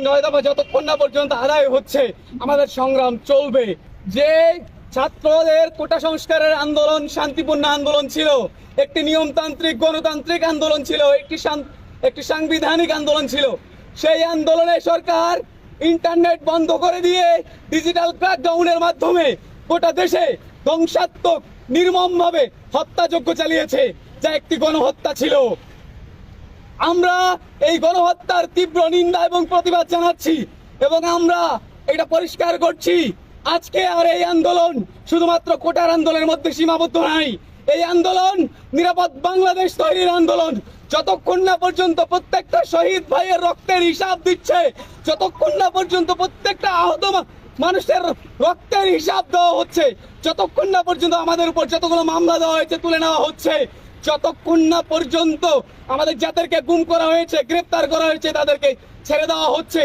নয় দফা যতক্ষণ না পর্যন্ত আদায় হচ্ছে আমাদের সংগ্রাম চলবে। যে ছাত্রদের কোটা সংস্কারের আন্দোলন শান্তিপূর্ণ আন্দোলন ছিল, একটি নিয়মতান্ত্রিক গণতান্ত্রিক আন্দোলন ছিল, একটি সাংবিধানিক আন্দোলন ছিল। সেই আন্দোলনে সরকার ইন্টারনেট বন্ধ করে দিয়ে ডিজিটাল ক্র্যাকডাউনের মাধ্যমে গোটা দেশে ধ্বংসাত্মক নির্মমভাবে হত্যাযজ্ঞ চালিয়েছে, যা একটি গণহত্যা ছিল। আমরা এই গণহত্যার তীব্র নিন্দা এবং প্রতিবাদ জানাচ্ছি এবং আমরা এটা পরিষ্কার করছি, আজকে আর এই আন্দোলন শুধুমাত্র কোটার আন্দোলনের মধ্যে সীমাবদ্ধ নাই। এই আন্দোলন নিরাপদ বাংলাদেশ তৈরির আন্দোলন। যতক্ষণ না পর্যন্ত প্রত্যেকটা শহীদ ভাইয়ের রক্তের হিসাব দিচ্ছে, যতক্ষণ না পর্যন্ত প্রত্যেকটা আহত মানুষের রক্তের হিসাব দেওয়া হচ্ছে, যতক্ষণ না পর্যন্ত আমাদের উপর যতগুলো মামলা দেওয়া হয়েছে তুলে নেওয়া হচ্ছে, যতক্ষণ না পর্যন্ত আমাদের যাদেরকে গুম করা হয়েছে, গ্রেফতার করা হয়েছে, তাদেরকে ছেড়ে দেওয়া হচ্ছে,